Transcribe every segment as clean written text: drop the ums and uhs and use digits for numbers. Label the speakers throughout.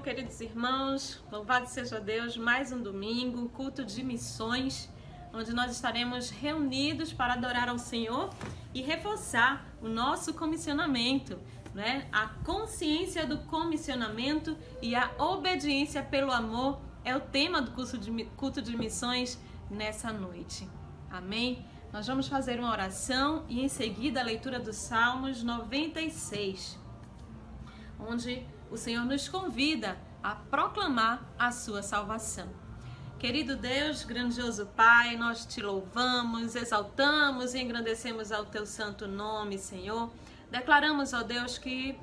Speaker 1: queridos irmãos, louvado seja Deus, mais um domingo, um culto de missões, onde nós estaremos reunidos para adorar ao Senhor e reforçar o nosso comissionamento, né? A consciência do comissionamento e a obediência pelo amor é o tema do culto de missões nessa noite. Amém? Nós vamos fazer uma oração e em seguida a leitura dos Salmos 96, onde o Senhor nos convida a proclamar a sua salvação. Querido Deus, grandioso Pai, nós te louvamos, exaltamos e engrandecemos ao teu santo nome, Senhor. Declaramos, ó Deus, que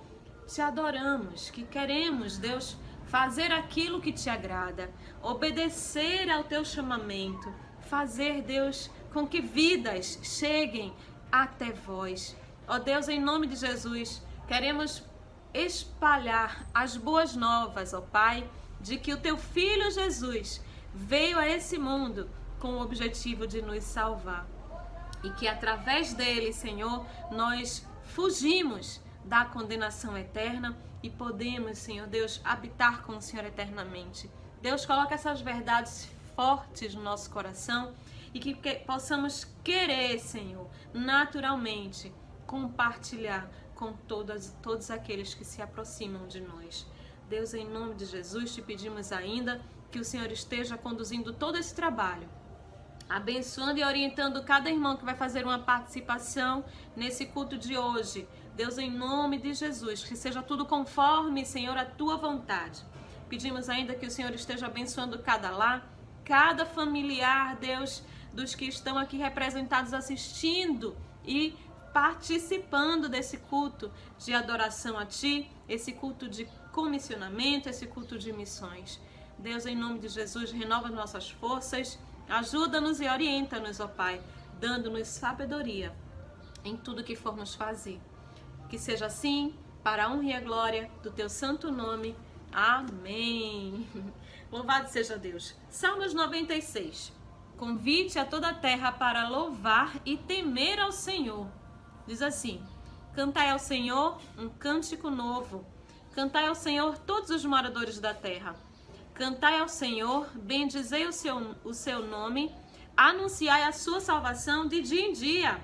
Speaker 1: te adoramos, que queremos, Deus, fazer aquilo que te agrada, obedecer ao teu chamamento, fazer, Deus, com que vidas cheguem até vós. Ó Deus, em nome de Jesus, queremos espalhar as boas novas, ó Pai, de que o teu Filho Jesus veio a esse mundo com o objetivo de nos salvar. E que através dele, Senhor, nós fugimos da condenação eterna e podemos, Senhor Deus, habitar com o Senhor eternamente. Deus, coloca essas verdades fortes no nosso coração e que possamos querer, Senhor, naturalmente compartilhar com todos aqueles que se aproximam de nós. Deus, em nome de Jesus, te pedimos ainda que o Senhor esteja conduzindo todo esse trabalho, abençoando e orientando cada irmão que vai fazer uma participação nesse culto de hoje. Deus, em nome de Jesus, que seja tudo conforme, Senhor, a tua vontade. Pedimos ainda que o Senhor esteja abençoando cada lar, cada familiar, Deus, dos que estão aqui representados assistindo e participando desse culto de adoração a Ti, esse culto de comissionamento, esse culto de missões. Deus, em nome de Jesus, renova nossas forças, ajuda-nos e orienta-nos, ó Pai, dando-nos sabedoria em tudo que formos fazer. Que seja assim, para a honra e a glória do Teu santo nome. Amém. Louvado seja Deus. Salmos 96. Convite a toda a terra para louvar e temer ao Senhor. Diz assim: cantai ao Senhor um cântico novo. Cantai ao Senhor todos os moradores da terra. Cantai ao Senhor, bendizei o seu nome, anunciai a sua salvação de dia em dia.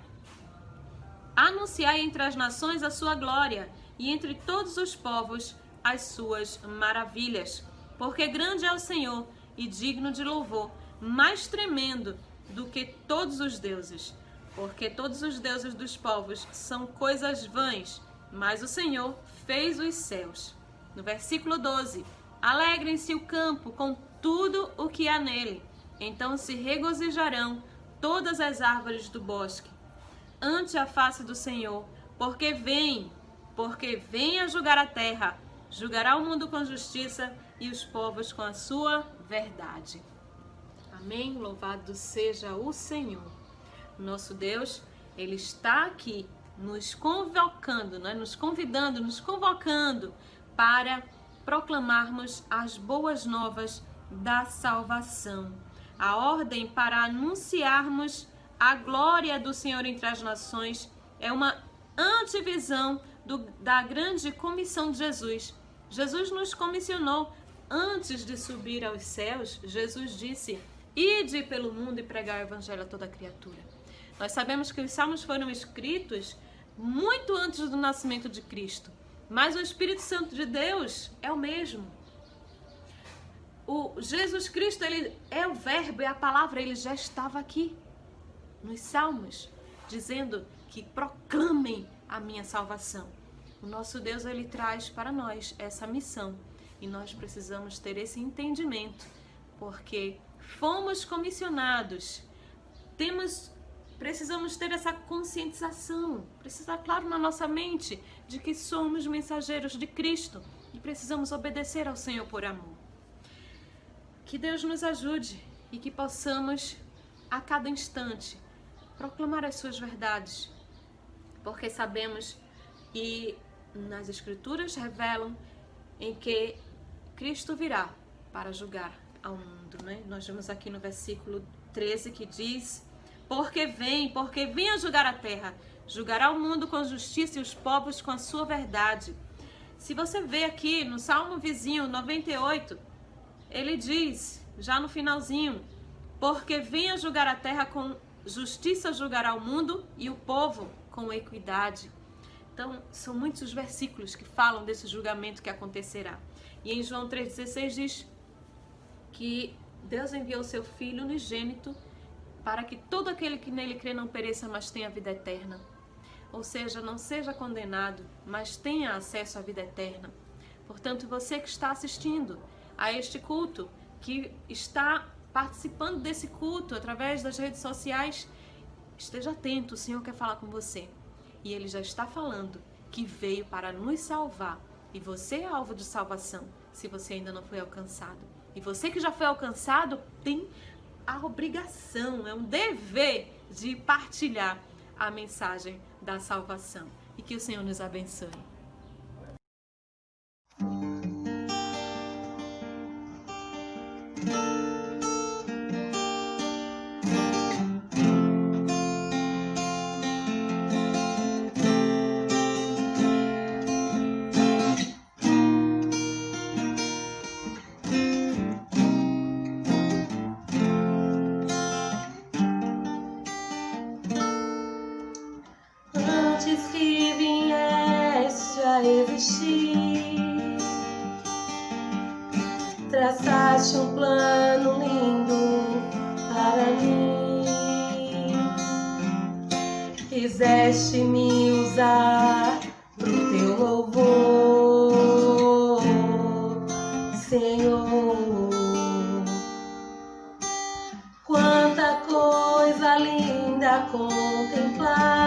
Speaker 1: Anunciai entre as nações a sua glória e entre todos os povos as suas maravilhas. Porque grande é o Senhor e digno de louvor, mais tremendo do que todos os deuses. Porque todos os deuses dos povos são coisas vãs, mas o Senhor fez os céus. No versículo 12, alegrem-se o campo com tudo o que há nele, então se regozijarão todas as árvores do bosque ante a face do Senhor, porque vem a julgar a terra, julgará o mundo com justiça e os povos com a sua verdade. Amém? Louvado seja o Senhor. Nosso Deus, Ele está aqui nos convocando, né? Nos convidando, nos convocando para proclamarmos as boas novas da salvação. A ordem para anunciarmos a glória do Senhor entre as nações é uma antevisão da grande comissão de Jesus. Jesus nos comissionou antes de subir aos céus. Jesus disse: ide pelo mundo e pregai o evangelho a toda criatura. Nós sabemos que os salmos foram escritos muito antes do nascimento de Cristo, mas o Espírito Santo de Deus é o mesmo. O Jesus Cristo, ele é o verbo, é a palavra, ele já estava aqui nos salmos, dizendo que proclamem a minha salvação. O nosso Deus, ele traz para nós essa missão e nós precisamos ter esse entendimento, porque fomos comissionados, precisamos ter essa conscientização, precisa claro na nossa mente de que somos mensageiros de Cristo e precisamos obedecer ao Senhor por amor. Que Deus nos ajude e que possamos a cada instante proclamar as suas verdades, porque sabemos e nas Escrituras revelam em que Cristo virá para julgar ao mundo, né? Nós vemos aqui no versículo 13 que diz: porque vem a julgar a terra, julgará o mundo com justiça e os povos com a sua verdade. Se você vê aqui no Salmo vizinho 98, ele diz, já no finalzinho, porque venha julgar a terra com justiça, julgará o mundo e o povo com equidade. Então, são muitos os versículos que falam desse julgamento que acontecerá. E em João 3,16 diz que Deus enviou o seu Filho unigênito para que todo aquele que nele crê não pereça, mas tenha vida eterna. Ou seja, não seja condenado, mas tenha acesso à vida eterna. Portanto, você que está assistindo a este culto, que está participando desse culto através das redes sociais, esteja atento, o Senhor quer falar com você. E Ele já está falando que veio para nos salvar. E você é alvo de salvação, se você ainda não foi alcançado. E você que já foi alcançado tem a obrigação, é um dever de partilhar a mensagem da salvação. E que o Senhor nos abençoe.
Speaker 2: Antes que viesse a existir, traçaste um plano lindo para mim. Quiseste me usar pro teu louvor, Senhor. Quanta coisa linda a contemplar,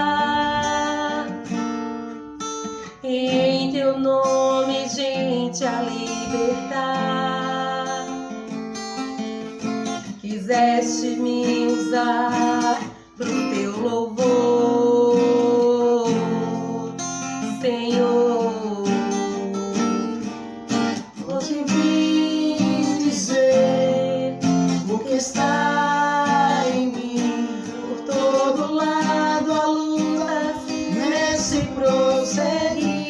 Speaker 2: e em teu nome, gente, a libertar. Quiseste me usar pro teu louvor, Senhor. Hoje vim dizer o que está em mim. Por todo lado a luta nesse prosseguir.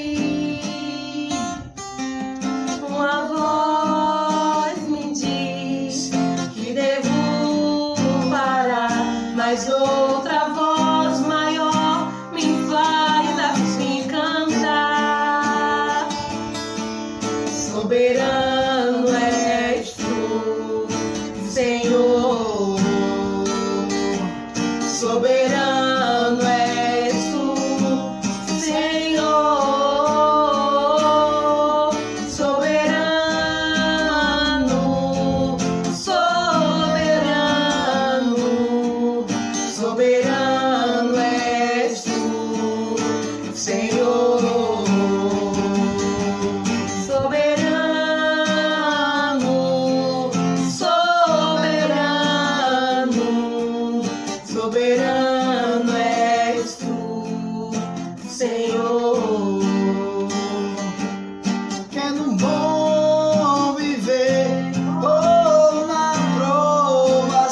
Speaker 2: Uma voz me diz que devo parar, mas outra voz maior me faz assim cantar. Soberano és tu, Senhor. Soberano és tu, Senhor. Soberano, soberano, soberano és tu, Senhor. Soberano, soberano, soberano és tu, Senhor.
Speaker 3: É no bom viver ou na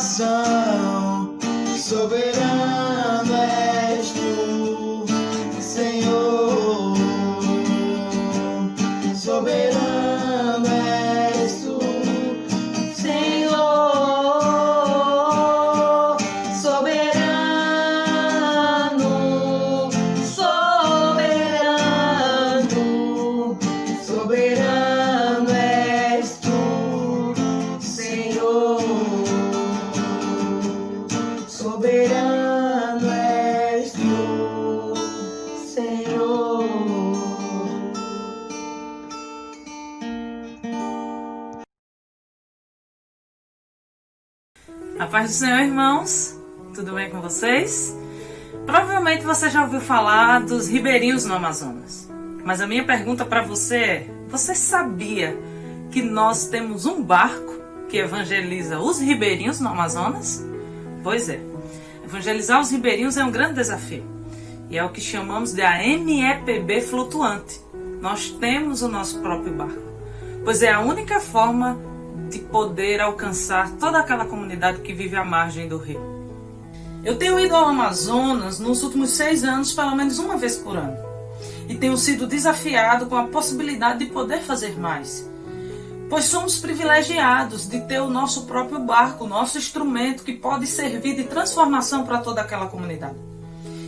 Speaker 3: provação, soberano és tu, Senhor. Soberano és tu,
Speaker 2: Senhor, soberano, soberano, soberano és tu, Senhor. Soberano és tu, Senhor.
Speaker 4: A paz do Senhor, irmãos, tudo bem com vocês? Provavelmente você já ouviu falar dos ribeirinhos no Amazonas. Mas a minha pergunta para você é: você sabia que nós temos um barco que evangeliza os ribeirinhos no Amazonas? Pois é, evangelizar os ribeirinhos é um grande desafio. E é o que chamamos de a MEPB flutuante. Nós temos o nosso próprio barco, pois é a única forma de poder alcançar toda aquela comunidade que vive à margem do rio. Eu tenho ido ao Amazonas nos últimos 6 anos, pelo menos uma vez por ano. e tenho sido desafiado com a possibilidade de poder fazer mais. Pois somos privilegiados de ter o nosso próprio barco, o nosso instrumento que pode servir de transformação para toda aquela comunidade.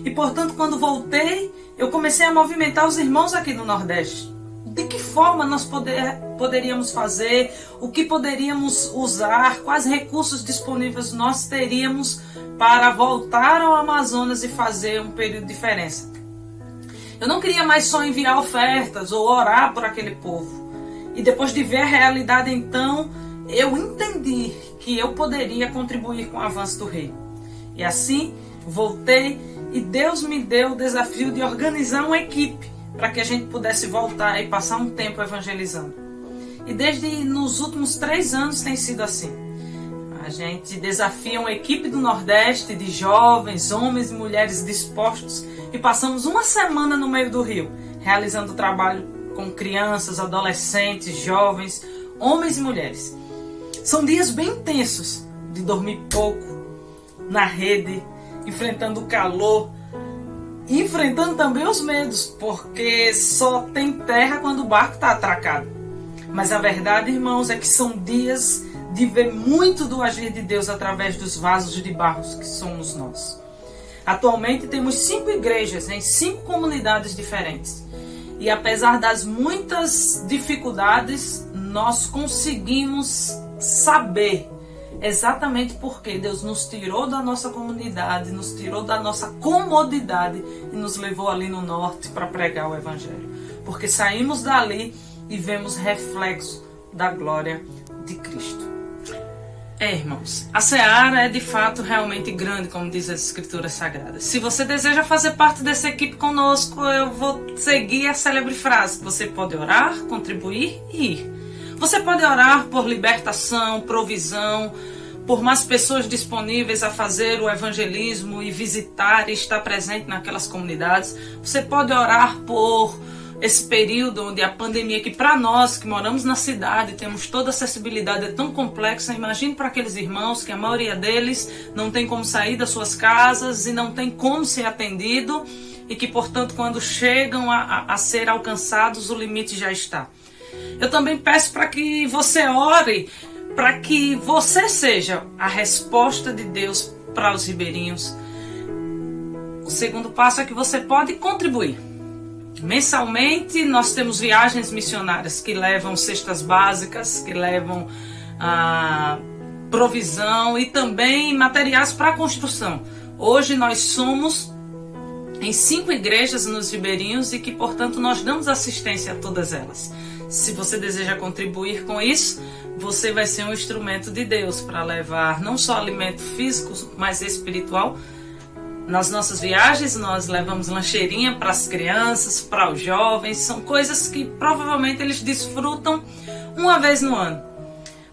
Speaker 4: E portanto, quando voltei, eu comecei a movimentar os irmãos aqui no Nordeste. De que forma nós poderíamos fazer, o que poderíamos usar, quais recursos disponíveis nós teríamos para voltar ao Amazonas e fazer um período de diferença. Eu não queria mais só enviar ofertas ou orar por aquele povo. E depois de ver a realidade, então, eu entendi que eu poderia contribuir com o avanço do reino. E assim, voltei e Deus me deu o desafio de organizar uma equipe para que a gente pudesse voltar e passar um tempo evangelizando. E desde nos últimos 3 anos tem sido assim. A gente desafia uma equipe do Nordeste de jovens, homens e mulheres dispostos e passamos uma semana no meio do rio, realizando trabalho com crianças, adolescentes, jovens, homens e mulheres. São dias bem intensos, de dormir pouco, na rede, enfrentando o calor, e enfrentando também os medos, porque só tem terra quando o barco está atracado. Mas a verdade, irmãos, é que são dias de ver muito do agir de Deus através dos vasos de barro que somos nós. Atualmente temos 5 igrejas em 5 comunidades diferentes. E apesar das muitas dificuldades, nós conseguimos saber exatamente porque Deus nos tirou da nossa comunidade, nos tirou da nossa comodidade e nos levou ali no norte para pregar o Evangelho. Porque saímos dali e vemos reflexo da glória de Cristo. Irmãos, a seara é de fato realmente grande, como diz as Escrituras Sagradas. Se você deseja fazer parte dessa equipe conosco, eu vou seguir a célebre frase: você pode orar, contribuir e ir. Você pode orar por libertação, provisão, por mais pessoas disponíveis a fazer o evangelismo e visitar e estar presente naquelas comunidades. Você pode orar por esse período onde a pandemia, que para nós que moramos na cidade, temos toda a acessibilidade, é tão complexa. Imagine para aqueles irmãos que a maioria deles não tem como sair das suas casas e não tem como ser atendido e que, portanto, quando chegam a ser alcançados, o limite já está. Eu também peço para que você ore, para que você seja a resposta de Deus para os ribeirinhos. O segundo passo é que você pode contribuir. Mensalmente nós temos viagens missionárias que levam cestas básicas, que levam provisão e também materiais para construção. Hoje nós somos em 5 igrejas nos ribeirinhos e que, portanto, nós damos assistência a todas elas. Se você deseja contribuir com isso, você vai ser um instrumento de Deus para levar não só alimento físico, mas espiritual. Nas nossas viagens nós levamos lancheirinha para as crianças, para os jovens. São coisas que provavelmente eles desfrutam uma vez no ano.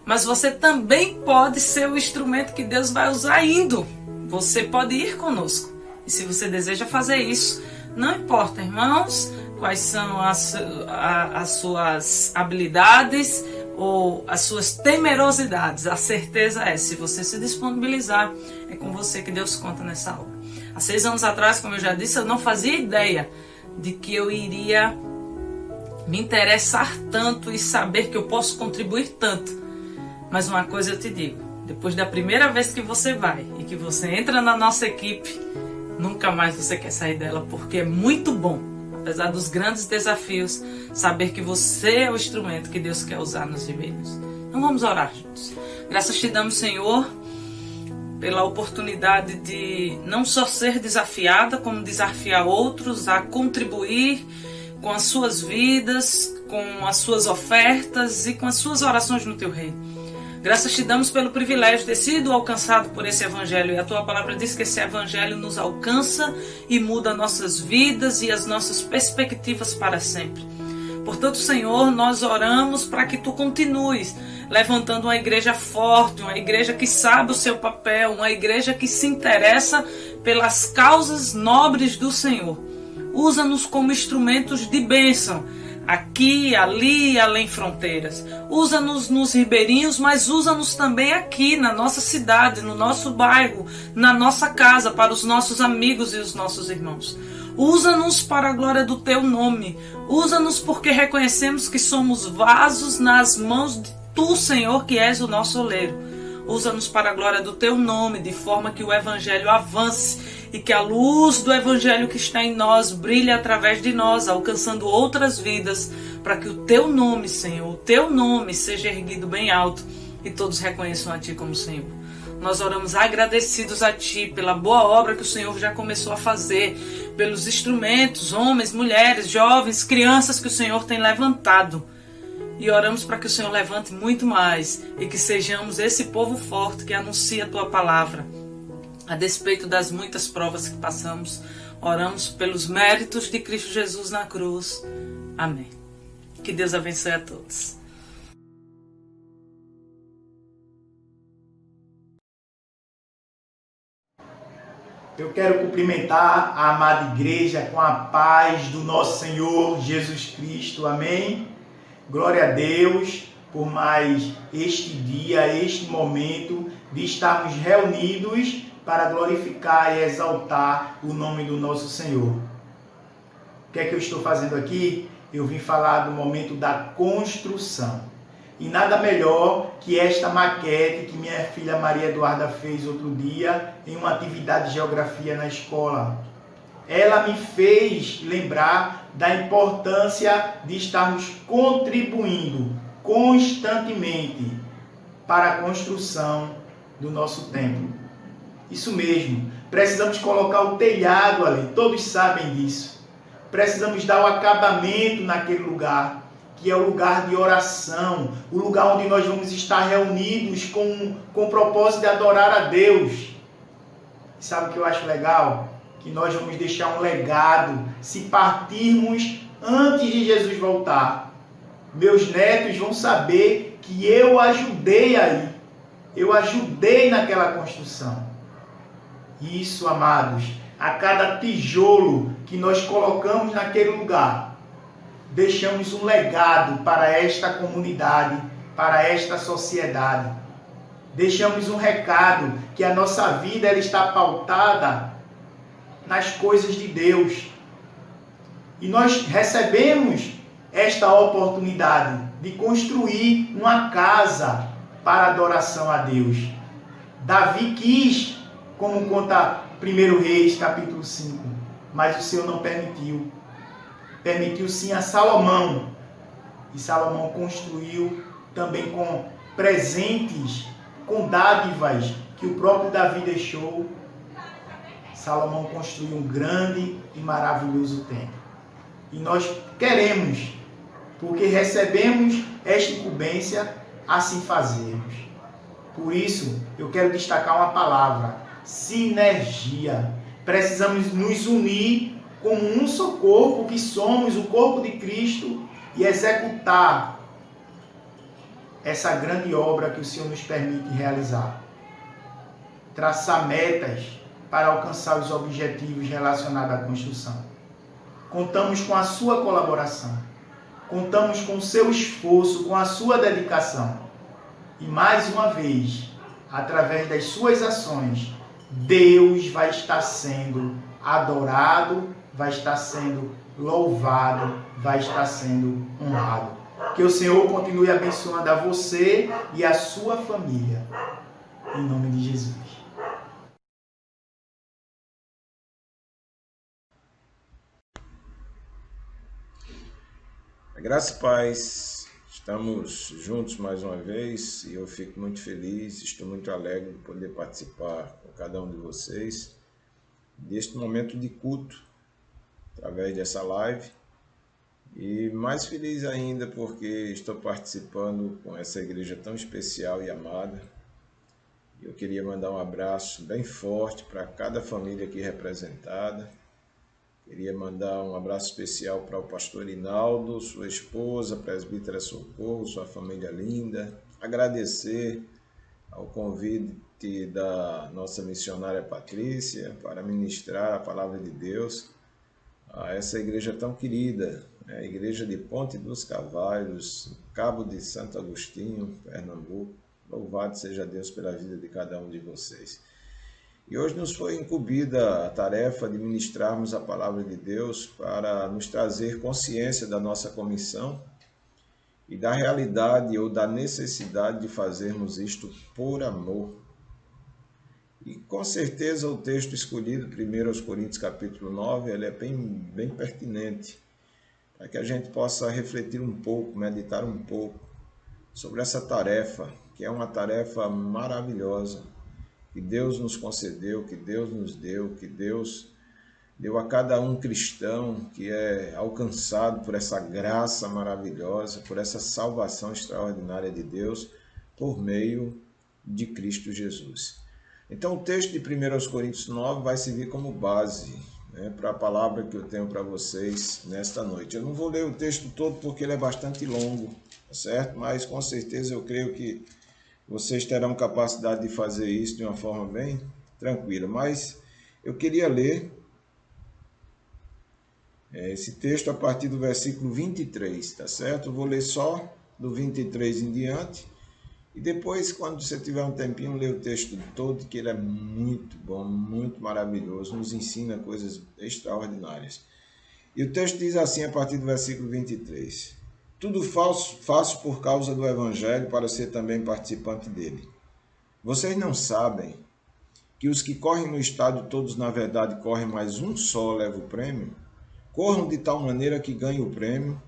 Speaker 4: Mas você também pode ser o instrumento que Deus vai usar indo. Você pode ir conosco. E se você deseja fazer isso, não importa, irmãos, quais são as suas habilidades ou as suas temerosidades. A certeza é, se você se disponibilizar, é com você que Deus conta nessa hora. Há 6 anos atrás, como eu já disse, eu não fazia ideia de que eu iria me interessar tanto e saber que eu posso contribuir tanto. Mas uma coisa eu te digo, depois da primeira vez que você vai e que você entra na nossa equipe, nunca mais você quer sair dela, porque é muito bom, apesar dos grandes desafios, saber que você é o instrumento que Deus quer usar nos ribeirinhos. Então vamos orar juntos. Graças te damos, Senhor, pela oportunidade de não só ser desafiada, como desafiar outros a contribuir com as suas vidas, com as suas ofertas e com as suas orações no teu reino. Graças te damos pelo privilégio de ter sido alcançado por esse evangelho. E a tua palavra diz que esse evangelho nos alcança e muda nossas vidas e as nossas perspectivas para sempre. Portanto, Senhor, nós oramos para que tu continues levantando uma igreja forte, uma igreja que sabe o seu papel, uma igreja que se interessa pelas causas nobres do Senhor. Usa-nos como instrumentos de bênção, aqui, ali e além fronteiras. Usa-nos nos ribeirinhos, mas usa-nos também aqui na nossa cidade, no nosso bairro, na nossa casa, para os nossos amigos e os nossos irmãos. Usa-nos para a glória do teu nome. Usa-nos porque reconhecemos que somos vasos nas mãos de tu, Senhor, que és o nosso oleiro. Usa-nos para a glória do teu nome, de forma que o evangelho avance e que a luz do evangelho que está em nós brilhe através de nós, alcançando outras vidas, para que o teu nome, Senhor, o teu nome seja erguido bem alto e todos reconheçam a ti como Senhor. Nós oramos agradecidos a ti pela boa obra que o Senhor já começou a fazer, pelos instrumentos, homens, mulheres, jovens, crianças que o Senhor tem levantado. E oramos para que o Senhor levante muito mais e que sejamos esse povo forte que anuncia a tua palavra. A despeito das muitas provas que passamos, oramos pelos méritos de Cristo Jesus na cruz. Amém. Que Deus abençoe a todos.
Speaker 3: Eu quero cumprimentar a amada igreja com a paz do nosso Senhor Jesus Cristo. Amém? Glória a Deus por mais este dia, este momento de estarmos reunidos para glorificar e exaltar o nome do nosso Senhor. O que é que eu estou fazendo aqui? Eu vim falar do momento da construção. E nada melhor que esta maquete que minha filha Maria Eduarda fez outro dia em uma atividade de geografia na escola. Ela me fez lembrar da importância de estarmos contribuindo constantemente para a construção do nosso templo. Isso mesmo, precisamos colocar o telhado ali, todos sabem disso. Precisamos dar o acabamento naquele lugar, que é o lugar de oração, o lugar onde nós vamos estar reunidos com o propósito de adorar a Deus. E sabe o que eu acho legal? Que nós vamos deixar um legado se partirmos antes de Jesus voltar. Meus netos vão saber que eu ajudei aí, eu ajudei naquela construção. Isso, amados, a cada tijolo que nós colocamos naquele lugar, deixamos um legado para esta comunidade, para esta sociedade. Deixamos um recado que a nossa vida ela está pautada nas coisas de Deus. E nós recebemos esta oportunidade de construir uma casa para adoração a Deus. Davi quis, como conta 1 Reis, capítulo 5, mas o Senhor não permitiu. Permitiu sim a Salomão. E Salomão construiu também com presentes, com dádivas que o próprio Davi deixou. Salomão construiu um grande e maravilhoso templo. E nós queremos, porque recebemos esta incumbência, assim fazermos. Por isso, eu quero destacar uma palavra: sinergia. Precisamos nos unir como um só corpo, que somos o corpo de Cristo, e executar essa grande obra que o Senhor nos permite realizar. Traçar metas para alcançar os objetivos relacionados à construção. Contamos com a sua colaboração. Contamos com o seu esforço, com a sua dedicação. E mais uma vez, através das suas ações, Deus vai estar sendo adorado, vai estar sendo louvado, vai estar sendo honrado. Que o Senhor continue abençoando a você e a sua família. Em nome de Jesus.
Speaker 5: Graça e paz, estamos juntos mais uma vez e eu fico muito feliz, estou muito alegre de poder participar com cada um de vocês deste momento de culto, através dessa live, e mais feliz ainda porque estou participando com essa igreja tão especial e amada. Eu queria mandar um abraço bem forte para cada família aqui representada. Queria mandar um abraço especial para o pastor Inaldo, sua esposa, presbítera Socorro, sua família linda. Agradecer ao convite da nossa missionária Patrícia para ministrar a palavra de Deus a essa igreja tão querida, a igreja de Ponte dos Cavalos, Cabo de Santo Agostinho, Pernambuco. Louvado seja Deus pela vida de cada um de vocês. E hoje nos foi incumbida a tarefa de ministrarmos a palavra de Deus para nos trazer consciência da nossa comissão e da realidade ou da necessidade de fazermos isto por amor. E com certeza o texto escolhido, 1 Coríntios capítulo 9, ele é bem pertinente, para que a gente possa refletir um pouco, meditar um pouco sobre essa tarefa, que é uma tarefa maravilhosa, que Deus nos concedeu, que Deus nos deu, que Deus deu a cada um cristão que é alcançado por essa graça maravilhosa, por essa salvação extraordinária de Deus, por meio de Cristo Jesus. Então o texto de 1 Coríntios 9 vai servir como base, né, para a palavra que eu tenho para vocês nesta noite. Eu não vou ler o texto todo porque ele é bastante longo, tá certo? Mas com certeza eu creio que vocês terão capacidade de fazer isso de uma forma bem tranquila. Mas eu queria ler esse texto a partir do versículo 23, tá certo? Eu vou ler só do 23 em diante. E depois, quando você tiver um tempinho, lê o texto todo, que ele é muito bom, muito maravilhoso, nos ensina coisas extraordinárias. E o texto diz assim, a partir do versículo 23. Tudo faço por causa do Evangelho, para ser também participante dele. Vocês não sabem que os que correm no estádio, todos na verdade correm, mas um só leva o prêmio? Corram de tal maneira que ganhem o prêmio,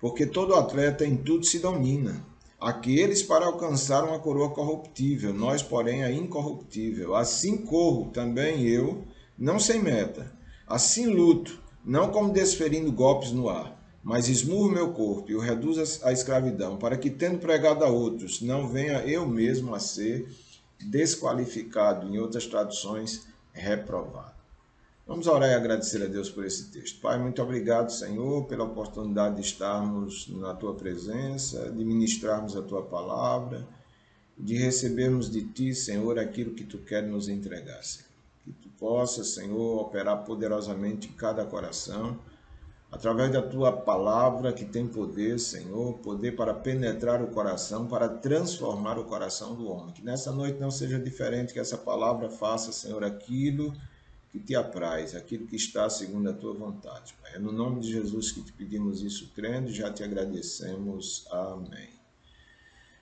Speaker 5: porque todo atleta em tudo se domina. Aqueles para alcançar uma coroa corruptível, nós, porém, a incorruptível. Assim corro também eu, não sem meta. Assim luto, não como desferindo golpes no ar, mas esmurro meu corpo e o reduzo à escravidão, para que, tendo pregado a outros, não venha eu mesmo a ser desqualificado, em outras traduções, reprovado. Vamos orar e agradecer a Deus por esse texto. Pai, muito obrigado, Senhor, pela oportunidade de estarmos na Tua presença, de ministrarmos a Tua palavra, de recebermos de Ti, Senhor, aquilo que Tu queres nos entregar, Senhor. Que Tu possa, Senhor, operar poderosamente em cada coração, através da Tua palavra que tem poder, Senhor, poder para penetrar o coração, para transformar o coração do homem. Que nessa noite não seja diferente, que essa palavra faça, Senhor, aquilo que Te apraz, aquilo que está segundo a Tua vontade. Pai. É no nome de Jesus que Te pedimos isso, crendo, e já Te agradecemos. Amém.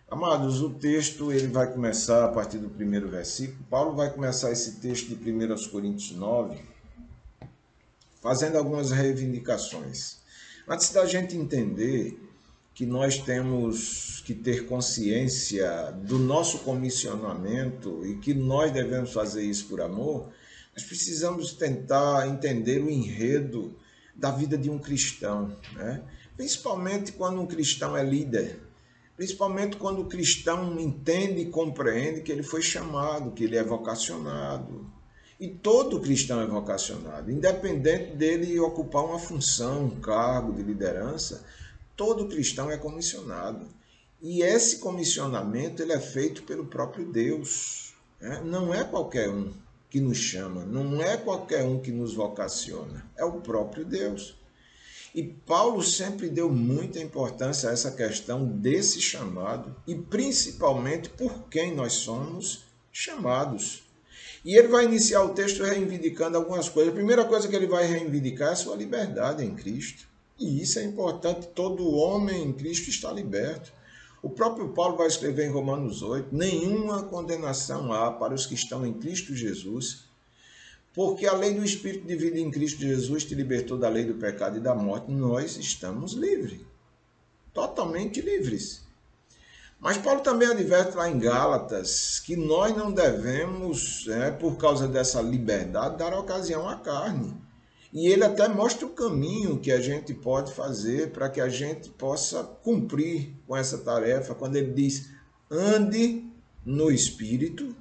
Speaker 5: Amados, o texto ele vai começar a partir do primeiro versículo. Paulo vai começar esse texto de 1 Coríntios 9, fazendo algumas reivindicações. Antes da gente entender que nós temos que ter consciência do nosso comissionamento e que nós devemos fazer isso por amor, nós precisamos tentar entender o enredo da vida de um cristão, né? Principalmente quando um cristão é líder, principalmente quando o cristão entende e compreende que ele foi chamado, que ele é vocacionado. E todo cristão é vocacionado, independente dele ocupar uma função, um cargo de liderança, todo cristão é comissionado. E esse comissionamento ele é feito pelo próprio Deus, né? Não é qualquer um que nos chama, não é qualquer um que nos vocaciona, é o próprio Deus. E Paulo sempre deu muita importância a essa questão desse chamado e principalmente por quem nós somos chamados. E ele vai iniciar o texto reivindicando algumas coisas. A primeira coisa que ele vai reivindicar é a sua liberdade em Cristo. E isso é importante, todo homem em Cristo está liberto. O próprio Paulo vai escrever em Romanos 8, nenhuma condenação há para os que estão em Cristo Jesus, porque a lei do Espírito de vida em Cristo Jesus te libertou da lei do pecado e da morte. Nós estamos livres, totalmente livres. Mas Paulo também adverte lá em Gálatas que nós não devemos, por causa dessa liberdade, dar ocasião à carne. E ele até mostra o caminho que a gente pode fazer para que a gente possa cumprir com essa tarefa, quando ele diz, ande no Espírito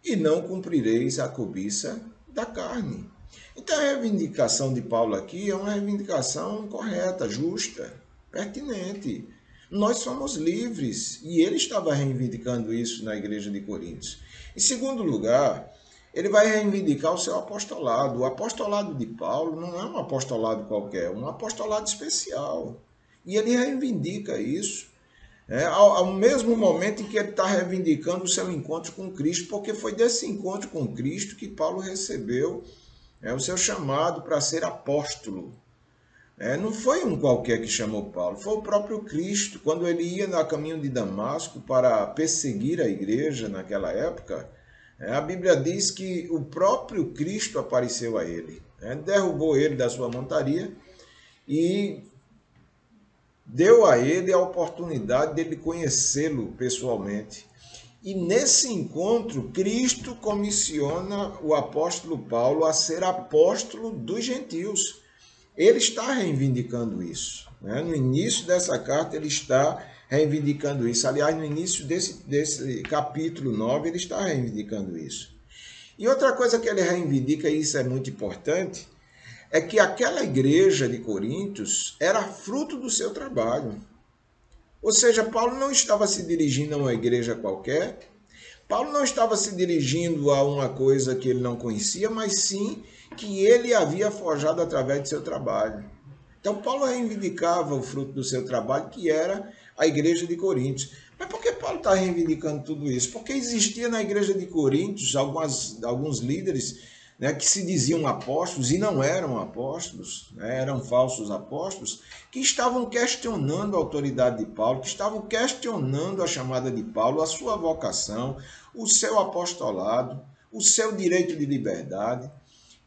Speaker 5: e não cumprireis a cobiça da carne. Então a reivindicação de Paulo aqui é uma reivindicação correta, justa, pertinente. Nós somos livres, e ele estava reivindicando isso na igreja de Coríntios. Em segundo lugar, ele vai reivindicar o seu apostolado. O apostolado de Paulo não é um apostolado qualquer, é um apostolado especial. E ele reivindica isso ao mesmo momento em que ele está reivindicando o seu encontro com Cristo, porque foi desse encontro com Cristo que Paulo recebeu o seu chamado para ser apóstolo. Não foi um qualquer que chamou Paulo, foi o próprio Cristo. Quando ele ia no caminho de Damasco para perseguir a igreja naquela época, a Bíblia diz que o próprio Cristo apareceu a ele, derrubou ele da sua montaria e deu a ele a oportunidade de ele conhecê-lo pessoalmente. E nesse encontro, Cristo comissiona o apóstolo Paulo a ser apóstolo dos gentios. Ele está reivindicando isso. No início dessa carta, ele está reivindicando isso. Aliás, no início desse capítulo 9, ele está reivindicando isso. E outra coisa que ele reivindica, e isso é muito importante, é que aquela igreja de Coríntios era fruto do seu trabalho. Ou seja, Paulo não estava se dirigindo a uma igreja qualquer, Paulo não estava se dirigindo a uma coisa que ele não conhecia, mas sim que ele havia forjado através de seu trabalho. Então, Paulo reivindicava o fruto do seu trabalho, que era a igreja de Coríntios. Mas por que Paulo está reivindicando tudo isso? Porque existia na igreja de Coríntios alguns líderes que se diziam apóstolos e não eram apóstolos, eram falsos apóstolos, que estavam questionando a autoridade de Paulo, que estavam questionando a chamada de Paulo, a sua vocação, o seu apostolado, o seu direito de liberdade.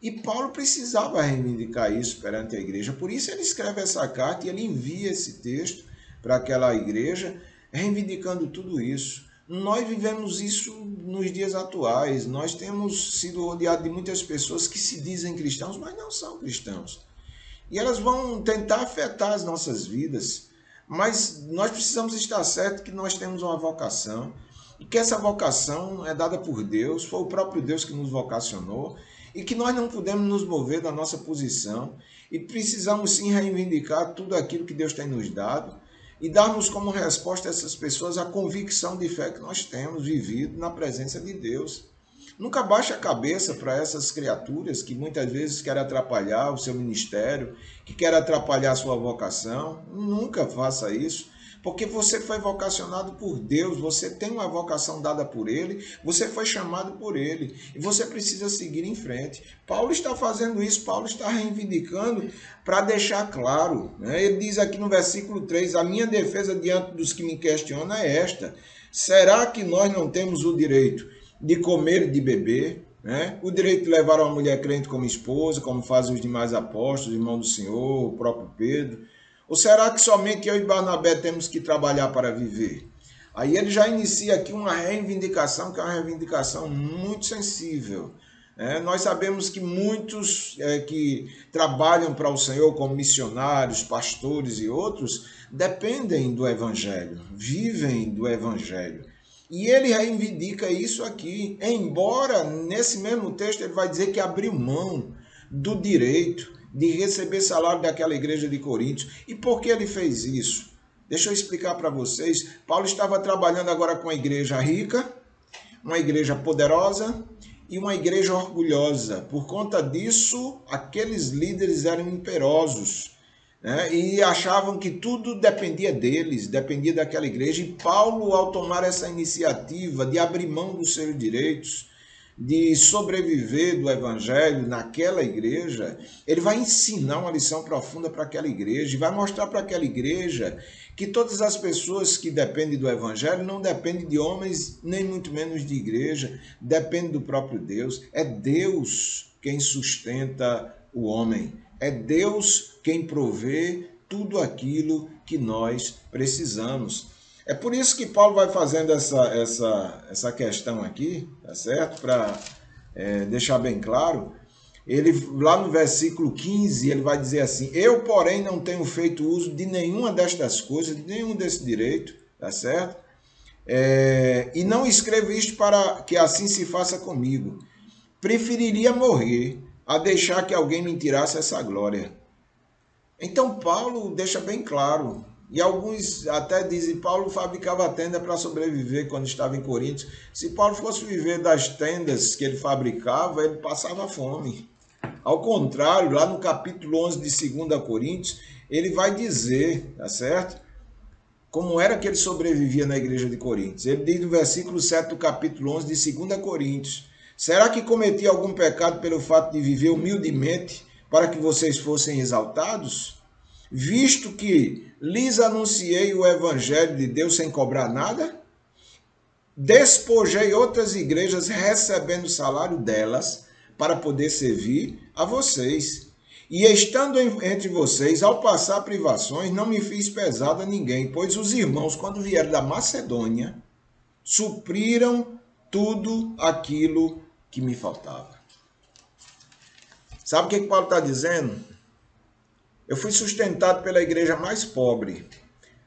Speaker 5: E Paulo precisava reivindicar isso perante a igreja. Por isso ele escreve essa carta e ele envia esse texto para aquela igreja, reivindicando tudo isso. Nós vivemos isso nos dias atuais. Nós temos sido rodeados de muitas pessoas que se dizem cristãos, mas não são cristãos. E elas vão tentar afetar as nossas vidas. Mas nós precisamos estar certos que nós temos uma vocação e que essa vocação é dada por Deus, foi o próprio Deus que nos vocacionou e que nós não podemos nos mover da nossa posição e precisamos sim reivindicar tudo aquilo que Deus tem nos dado e darmos como resposta a essas pessoas a convicção de fé que nós temos vivido na presença de Deus. Nunca baixe a cabeça para essas criaturas que muitas vezes querem atrapalhar o seu ministério, que querem atrapalhar a sua vocação. Nunca faça isso, porque você foi vocacionado por Deus, você tem uma vocação dada por Ele, você foi chamado por Ele e você precisa seguir em frente. Paulo está fazendo isso, Paulo está reivindicando para deixar claro. Ele diz aqui no versículo 3, a minha defesa diante dos que me questionam é esta: será que nós não temos o direito de comer e de beber, o direito de levar uma mulher crente como esposa, como fazem os demais apóstolos, irmão do Senhor, o próprio Pedro? Ou será que somente eu e Barnabé temos que trabalhar para viver? Aí ele já inicia aqui uma reivindicação, que é uma reivindicação muito sensível. Nós sabemos que muitos que trabalham para o Senhor como missionários, pastores e outros, dependem do Evangelho, vivem do Evangelho. E ele reivindica isso aqui, embora nesse mesmo texto ele vai dizer que abriu mão do direito de receber salário daquela igreja de Coríntios. E por que ele fez isso? Deixa eu explicar para vocês. Paulo estava trabalhando agora com uma igreja rica, uma igreja poderosa e uma igreja orgulhosa. Por conta disso, aqueles líderes eram imperosos, e achavam que tudo dependia deles, dependia daquela igreja. E Paulo, ao tomar essa iniciativa de abrir mão dos seus direitos, de sobreviver do evangelho naquela igreja, ele vai ensinar uma lição profunda para aquela igreja e vai mostrar para aquela igreja que todas as pessoas que dependem do evangelho não dependem de homens, nem muito menos de igreja, dependem do próprio Deus. É Deus quem sustenta o homem. É Deus quem provê tudo aquilo que nós precisamos. É por isso que Paulo vai fazendo essa questão aqui, tá certo? Para deixar bem claro. Ele, lá no versículo 15, ele vai dizer assim: eu, porém, não tenho feito uso de nenhuma destas coisas, de nenhum desse direito, tá certo? E não escrevo isto para que assim se faça comigo. Preferiria morrer a deixar que alguém me tirasse essa glória. Então Paulo deixa bem claro, e alguns até dizem, Paulo fabricava tenda para sobreviver quando estava em Coríntios. Se Paulo fosse viver das tendas que ele fabricava, ele passava fome. Ao contrário, lá no capítulo 11 de 2 Coríntios, ele vai dizer, tá certo? como era que ele sobrevivia na igreja de Coríntios. Ele diz no versículo 7 do capítulo 11 de 2 Coríntios: será que cometi algum pecado pelo fato de viver humildemente para que vocês fossem exaltados? Visto que lhes anunciei o evangelho de Deus sem cobrar nada? Despojei outras igrejas recebendo salário delas para poder servir a vocês. E estando entre vocês, ao passar privações, não me fiz pesado a ninguém, pois os irmãos, quando vieram da Macedônia, supriram tudo aquilo que me faltava. Sabe o que Paulo está dizendo? Eu fui sustentado pela igreja mais pobre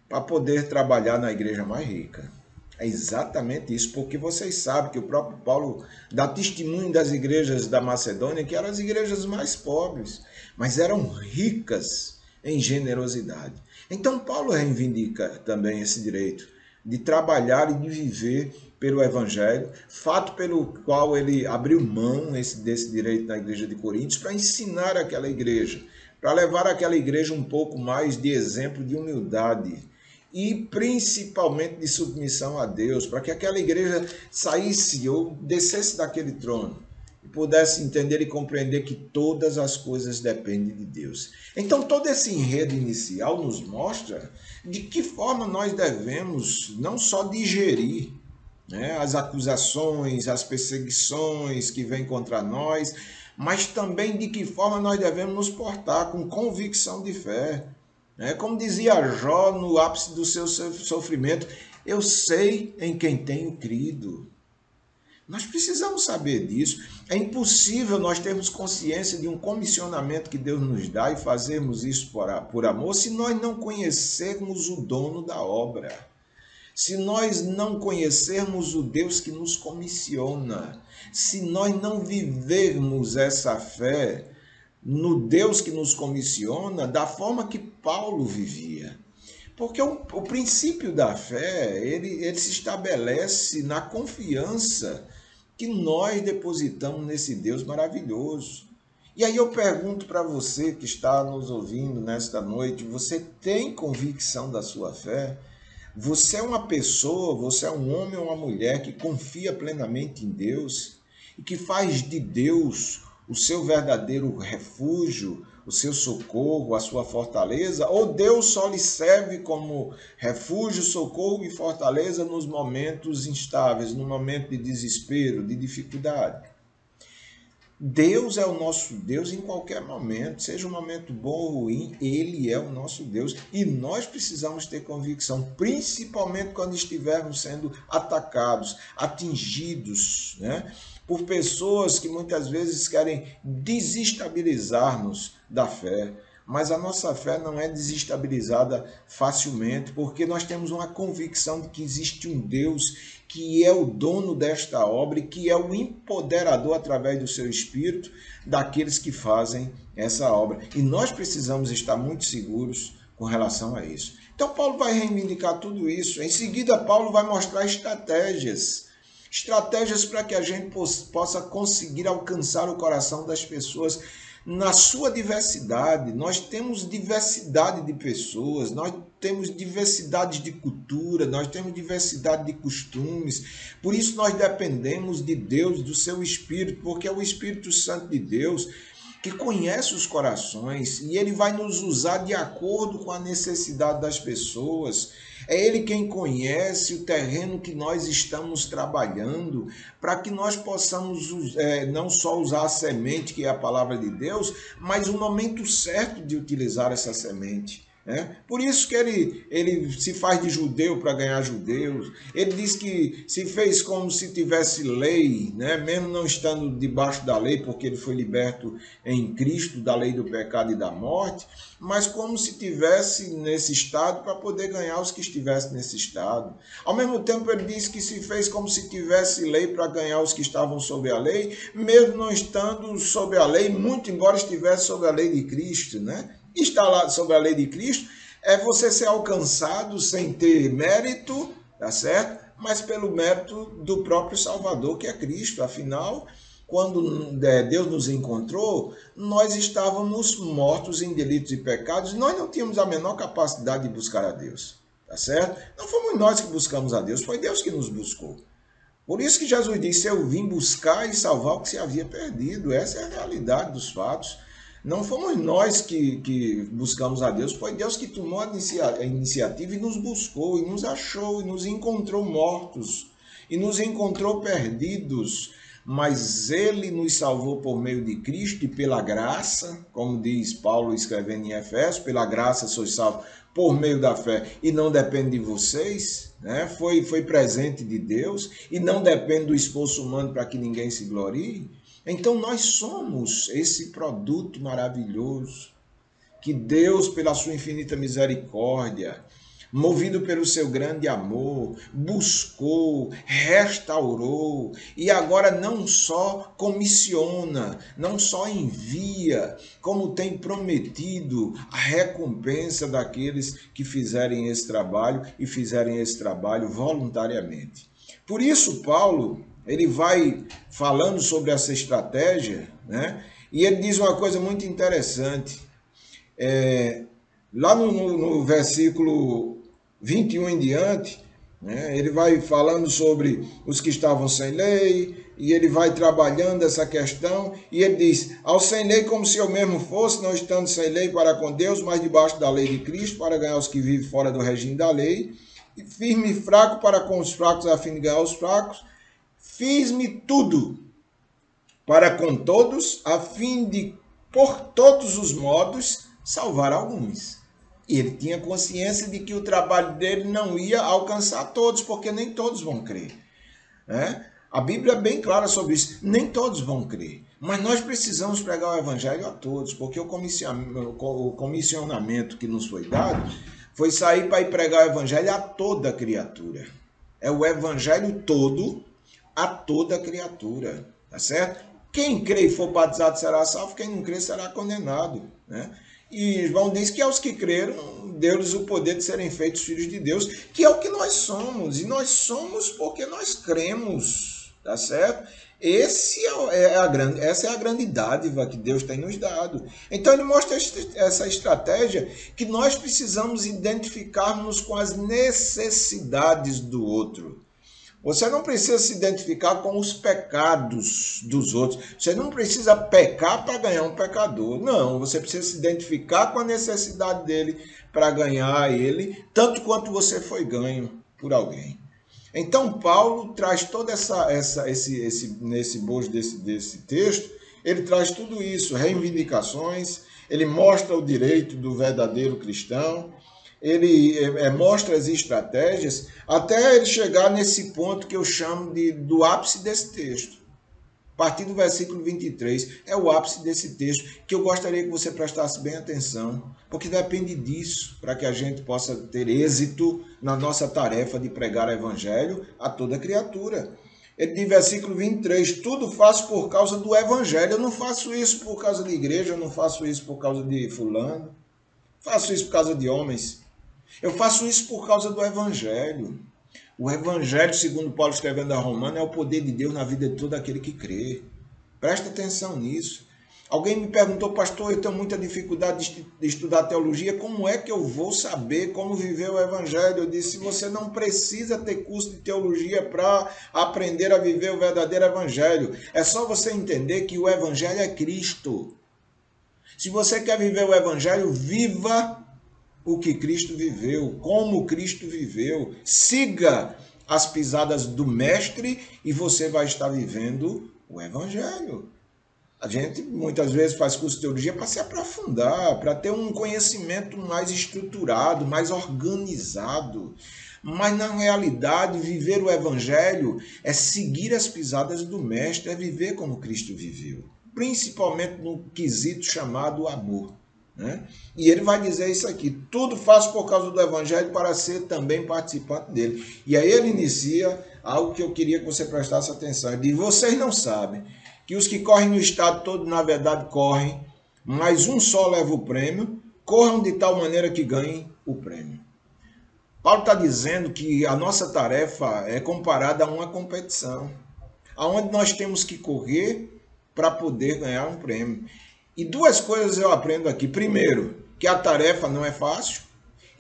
Speaker 5: para poder trabalhar na igreja mais rica. É exatamente isso, porque vocês sabem que o próprio Paulo dá testemunho das igrejas da Macedônia, que eram as igrejas mais pobres, mas eram ricas em generosidade. Então Paulo reivindica também esse direito de trabalhar e de viver pelo Evangelho, fato pelo qual ele abriu mão desse direito na igreja de Coríntios para ensinar aquela igreja, para levar aquela igreja um pouco mais de exemplo de humildade e principalmente de submissão a Deus, para que aquela igreja saísse ou descesse daquele trono e pudesse entender e compreender que todas as coisas dependem de Deus. Então todo esse enredo inicial nos mostra de que forma nós devemos não só digerir, né, as acusações, as perseguições que vêm contra nós, mas também de que forma nós devemos nos portar com convicção de fé. Como dizia Jó no ápice do seu sofrimento: eu sei em quem tenho crido. Nós precisamos saber disso. É impossível nós termos consciência de um comissionamento que Deus nos dá e fazermos isso por amor se nós não conhecermos o dono da obra. Se nós não conhecermos o Deus que nos comissiona, se nós não vivermos essa fé no Deus que nos comissiona da forma que Paulo vivia. Porque o princípio da fé, ele se estabelece na confiança que nós depositamos nesse Deus maravilhoso. E aí eu pergunto para você que está nos ouvindo nesta noite: você tem convicção da sua fé? Você é uma pessoa, você é um homem ou uma mulher que confia plenamente em Deus e que faz de Deus o seu verdadeiro refúgio, o seu socorro, a sua fortaleza? Ou Deus só lhe serve como refúgio, socorro e fortaleza nos momentos instáveis, no momento de desespero, de dificuldade? Deus é o nosso Deus em qualquer momento, seja um momento bom ou ruim, Ele é o nosso Deus. E nós precisamos ter convicção, principalmente quando estivermos sendo atacados, atingidos, né, por pessoas que muitas vezes querem desestabilizar-nos da fé. Mas a nossa fé não é desestabilizada facilmente, porque nós temos uma convicção de que existe um Deus que é o dono desta obra e que é o empoderador através do seu Espírito daqueles que fazem essa obra. E nós precisamos estar muito seguros com relação a isso. Então Paulo vai reivindicar tudo isso. Em seguida, Paulo vai mostrar estratégias para que a gente possa conseguir alcançar o coração das pessoas na sua diversidade. Nós temos diversidade de pessoas, nós temos diversidade de cultura, nós temos diversidade de costumes. Por isso nós dependemos de Deus, do seu Espírito, porque é o Espírito Santo de Deus que conhece os corações e ele vai nos usar de acordo com a necessidade das pessoas. É ele quem conhece o terreno que nós estamos trabalhando, para que nós possamos não só usar a semente, que é a palavra de Deus, mas o momento certo de utilizar essa semente. Por isso que ele se faz de judeu para ganhar judeus. Ele diz que se fez como se tivesse lei, mesmo não estando debaixo da lei, porque ele foi liberto em Cristo da lei do pecado e da morte, mas como se tivesse nesse estado para poder ganhar os que estivessem nesse estado. Ao mesmo tempo ele diz que se fez como se tivesse lei para ganhar os que estavam sob a lei, mesmo não estando sob a lei, muito embora estivesse sob a lei de Cristo, Estar lá sob a lei de Cristo é você ser alcançado sem ter mérito, tá certo? Mas pelo mérito do próprio Salvador, que é Cristo. Afinal, quando Deus nos encontrou, nós estávamos mortos em delitos e pecados, e nós não tínhamos a menor capacidade de buscar a Deus. tá certo? Não fomos nós que buscamos a Deus, foi Deus que nos buscou. Por isso que Jesus disse, eu vim buscar e salvar o que se havia perdido. Essa é a realidade dos fatos. Não fomos nós que buscamos a Deus, foi Deus que tomou a iniciativa e nos buscou, e nos achou, e nos encontrou mortos, e nos encontrou perdidos. Mas Ele nos salvou por meio de Cristo e pela graça, como diz Paulo escrevendo em Efésios, pela graça sois salvos por meio da fé, e não depende de vocês, né? Foi presente de Deus, e não depende do esforço humano para que ninguém se glorie. Então nós somos esse produto maravilhoso que Deus, pela sua infinita misericórdia, movido pelo seu grande amor, buscou, restaurou e agora não só comissiona, não só envia, como tem prometido a recompensa daqueles que fizerem esse trabalho e fizerem esse trabalho voluntariamente. Por isso, Paulo, ele vai falando sobre essa estratégia, né? E ele diz uma coisa muito interessante. Lá no versículo 21 em diante, né, ele vai falando sobre os que estavam sem lei, e ele vai trabalhando essa questão, e ele diz, ao sem lei como se eu mesmo fosse, não estando sem lei para com Deus, mas debaixo da lei de Cristo, para ganhar os que vivem fora do regime da lei, e firme e fraco para com os fracos, a fim de ganhar os fracos, fiz-me tudo para com todos, a fim de, por todos os modos, salvar alguns. E ele tinha consciência de que o trabalho dele não ia alcançar todos, porque nem todos vão crer, né? A Bíblia é bem clara sobre isso, nem todos vão crer. Mas nós precisamos pregar o evangelho a todos, porque o comissionamento que nos foi dado foi sair para ir pregar o evangelho a toda criatura. É o evangelho todo a toda criatura, tá certo? Quem crê e for batizado será salvo, quem não crê será condenado, né? E João diz que aos que creram, deu-lhes o poder de serem feitos filhos de Deus, que é o que nós somos, e nós somos porque nós cremos, tá certo? Essa é a grande dádiva que Deus tem nos dado. Então ele mostra essa estratégia que nós precisamos identificarmos com as necessidades do outro. Você não precisa se identificar com os pecados dos outros. Você não precisa pecar para ganhar um pecador. Não, você precisa se identificar com a necessidade dele para ganhar ele, tanto quanto você foi ganho por alguém. Então, Paulo traz toda nesse bojo desse texto, ele traz tudo isso, reivindicações, ele mostra o direito do verdadeiro cristão, ele mostra as estratégias, até ele chegar nesse ponto que eu chamo do ápice desse texto. A partir do versículo 23, é o ápice desse texto, que eu gostaria que você prestasse bem atenção, porque depende disso, para que a gente possa ter êxito na nossa tarefa de pregar o evangelho a toda criatura. Ele diz, versículo 23, tudo faço por causa do evangelho. Eu não faço isso por causa da igreja, eu não faço isso por causa de fulano, faço isso por causa de homens. Eu faço isso por causa do evangelho. O evangelho, segundo Paulo escrevendo a Romana, é o poder de Deus na vida de todo aquele que crê. Presta atenção nisso. Alguém me perguntou, pastor, eu tenho muita dificuldade de estudar teologia, como é que eu vou saber como viver o evangelho? Eu disse, você não precisa ter curso de teologia para aprender a viver o verdadeiro evangelho. É só você entender que o evangelho é Cristo. Se você quer viver o evangelho, viva o que Cristo viveu, como Cristo viveu. Siga as pisadas do mestre e você vai estar vivendo o evangelho. A gente muitas vezes faz curso de teologia para se aprofundar, para ter um conhecimento mais estruturado, mais organizado. Mas na realidade, viver o evangelho é seguir as pisadas do mestre, é viver como Cristo viveu. Principalmente no quesito chamado amor. Né? E ele vai dizer isso aqui, tudo faço por causa do evangelho para ser também participante dele. E aí ele inicia algo que eu queria que você prestasse atenção. Ele diz, vocês não sabem que os que correm no estado todo na verdade correm, mas um só leva o prêmio, corram de tal maneira que ganhem o prêmio. Paulo está dizendo que a nossa tarefa é comparada a uma competição, onde nós temos que correr para poder ganhar um prêmio. E duas coisas eu aprendo aqui. Primeiro, que a tarefa não é fácil.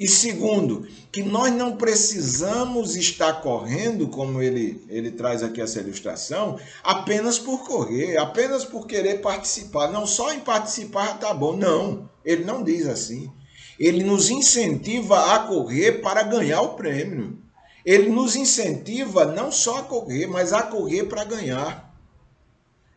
Speaker 5: E segundo, que nós não precisamos estar correndo, como ele traz aqui essa ilustração, apenas por correr, apenas por querer participar. Não, só em participar está bom. Não, ele não diz assim. Ele nos incentiva a correr para ganhar o prêmio. Ele nos incentiva não só a correr, mas a correr para ganhar.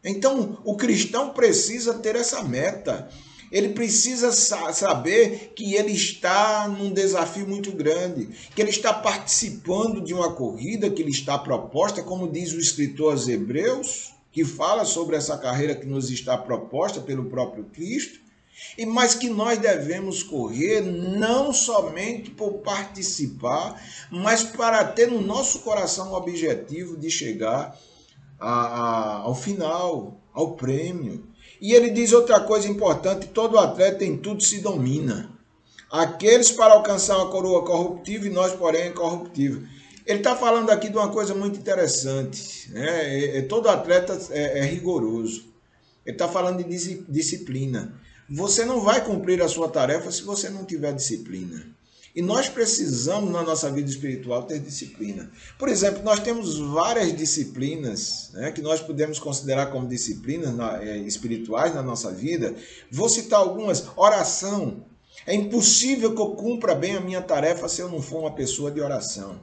Speaker 5: Então, o cristão precisa ter essa meta. Ele precisa saber que ele está num desafio muito grande, que ele está participando de uma corrida que lhe está proposta, como diz o escritor aos Hebreus, que fala sobre essa carreira que nos está proposta pelo próprio Cristo, mas que nós devemos correr não somente por participar, mas para ter no nosso coração o objetivo de chegar ao final, ao prêmio. E ele diz outra coisa importante: todo atleta em tudo se domina. Aqueles para alcançar uma coroa corruptível e nós, porém, incorruptível. Ele está falando aqui de uma coisa muito interessante, né? Todo atleta é rigoroso. Ele está falando de disciplina. Você não vai cumprir a sua tarefa se você não tiver disciplina. E nós precisamos, na nossa vida espiritual, ter disciplina. Por exemplo, nós temos várias disciplinas, né, que nós podemos considerar como disciplinas espirituais na nossa vida. Vou citar algumas. Oração. É impossível que eu cumpra bem a minha tarefa se eu não for uma pessoa de oração.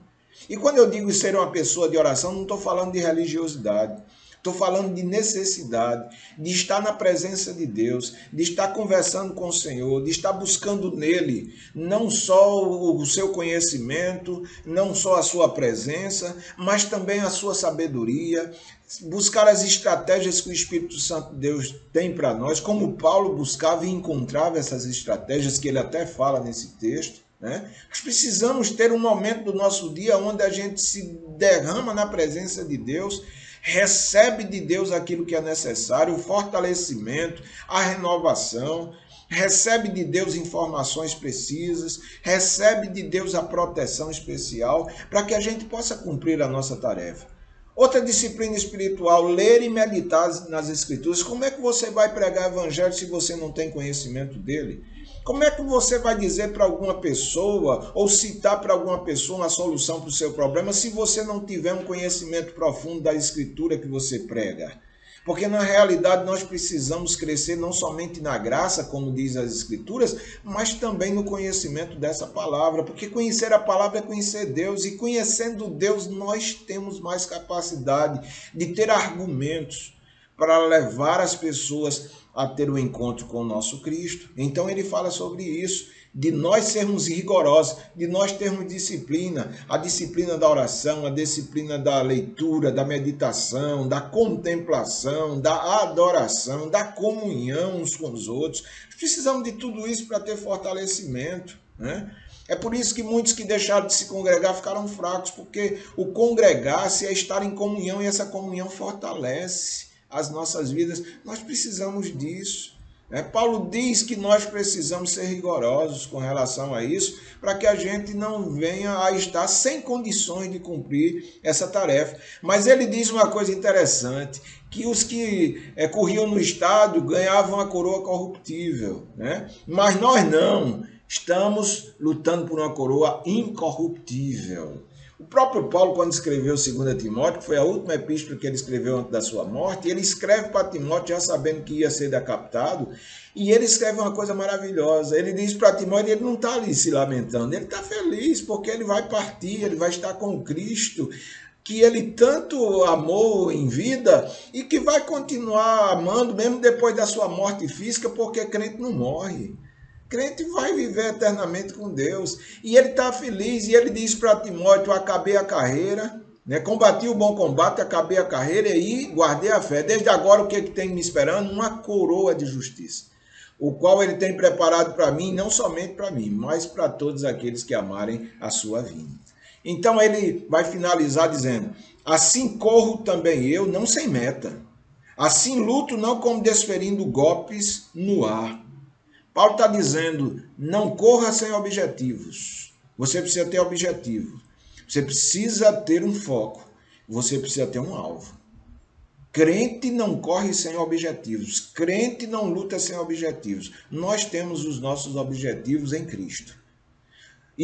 Speaker 5: E quando eu digo ser uma pessoa de oração, não estou falando de religiosidade. Estou falando de necessidade, de estar na presença de Deus, de estar conversando com o Senhor, de estar buscando nele não só o seu conhecimento, não só a sua presença, mas também a sua sabedoria, buscar as estratégias que o Espírito Santo de Deus tem para nós, como Paulo buscava e encontrava essas estratégias que ele até fala nesse texto. Né? Nós precisamos ter um momento do nosso dia onde a gente se derrama na presença de Deus, recebe de Deus aquilo que é necessário, o fortalecimento, a renovação, recebe de Deus informações precisas, recebe de Deus a proteção especial para que a gente possa cumprir a nossa tarefa. Outra disciplina espiritual, ler e meditar nas Escrituras. Como é que você vai pregar o Evangelho se você não tem conhecimento dele? Como é que você vai dizer para alguma pessoa ou citar para alguma pessoa uma solução para o seu problema se você não tiver um conhecimento profundo da Escritura que você prega? Porque na realidade nós precisamos crescer não somente na graça, como diz as Escrituras, mas também no conhecimento dessa palavra. Porque conhecer a palavra é conhecer Deus, e conhecendo Deus nós temos mais capacidade de ter argumentos para levar as pessoas a ter o encontro com o nosso Cristo. Então ele fala sobre isso, de nós sermos rigorosos, de nós termos disciplina, a disciplina da oração, a disciplina da leitura, da meditação, da contemplação, da adoração, da comunhão uns com os outros. Precisamos de tudo isso para ter fortalecimento, né? É por isso que muitos que deixaram de se congregar ficaram fracos, porque o congregar-se é estar em comunhão, e essa comunhão fortalece as nossas vidas. Nós precisamos disso. Paulo diz que nós precisamos ser rigorosos com relação a isso, para que a gente não venha a estar sem condições de cumprir essa tarefa. Mas ele diz uma coisa interessante, que os que corriam no estádio ganhavam a coroa corruptível, né? Mas nós não, estamos lutando por uma coroa incorruptível. O próprio Paulo, quando escreveu 2 Timóteo, que foi a última epístola que ele escreveu antes da sua morte, ele escreve para Timóteo já sabendo que ia ser decapitado, e ele escreve uma coisa maravilhosa. Ele diz para Timóteo, ele não está ali se lamentando, ele está feliz porque ele vai partir, ele vai estar com Cristo, que ele tanto amou em vida e que vai continuar amando mesmo depois da sua morte física, porque crente não morre. Crente vai viver eternamente com Deus. E ele está feliz, e ele diz para Timóteo, acabei a carreira, né? Combati o bom combate, acabei a carreira e guardei a fé. Desde agora o que tem me esperando? Uma coroa de justiça, o qual ele tem preparado para mim, não somente para mim, mas para todos aqueles que amarem a sua vinda. Então ele vai finalizar dizendo, assim corro também eu, não sem meta. Assim luto, não como desferindo golpes no ar. Paulo está dizendo, não corra sem objetivos. Você precisa ter objetivo. Você precisa ter um foco. Você precisa ter um alvo. Crente não corre sem objetivos. Crente não luta sem objetivos. Nós temos os nossos objetivos em Cristo.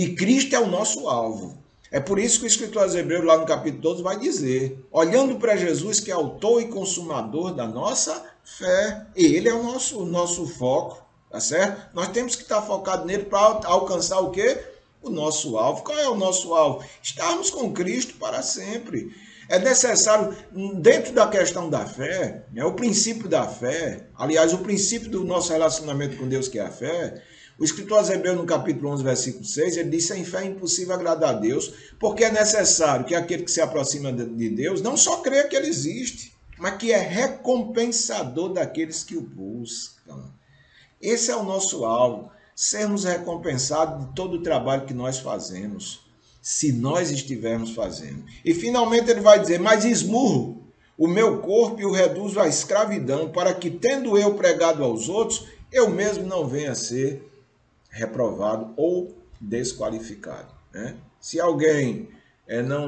Speaker 5: E Cristo é o nosso alvo. É por isso que o escritor aos Hebreus, lá no capítulo 12, vai dizer, olhando para Jesus, que é autor e consumador da nossa fé. Ele é o nosso foco, tá certo? Nós temos que estar focados nele para alcançar o quê? O nosso alvo. Qual é o nosso alvo? Estarmos com Cristo para sempre. É necessário, dentro da questão da fé, o princípio da fé, aliás, o princípio do nosso relacionamento com Deus, que é a fé, o escritor aos Hebreus, no capítulo 11, versículo 6, ele diz: sem fé é impossível agradar a Deus, porque é necessário que aquele que se aproxima de Deus não só creia que ele existe, mas que é recompensador daqueles que o buscam. Esse é o nosso alvo, sermos recompensados de todo o trabalho que nós fazemos, se nós estivermos fazendo. E finalmente ele vai dizer: mas esmurro o meu corpo e o reduzo à escravidão, para que, tendo eu pregado aos outros, eu mesmo não venha a ser reprovado ou desqualificado. Né? Se alguém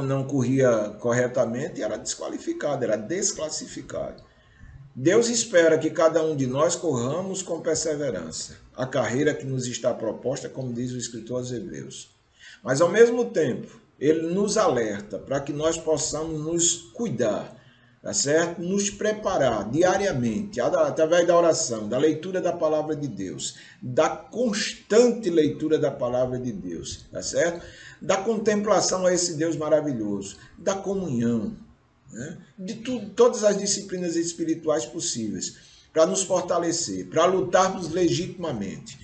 Speaker 5: não corria corretamente, era desqualificado, era desclassificado. Deus espera que cada um de nós corramos com perseverança a carreira que nos está proposta, como diz o escritor aos Hebreus. Mas, ao mesmo tempo, ele nos alerta para que nós possamos nos cuidar, tá certo? Nos preparar diariamente, através da oração, da leitura da palavra de Deus, da constante leitura da palavra de Deus, tá certo? Da contemplação a esse Deus maravilhoso, da comunhão, né? De todas as disciplinas espirituais possíveis, para nos fortalecer, para lutarmos legitimamente,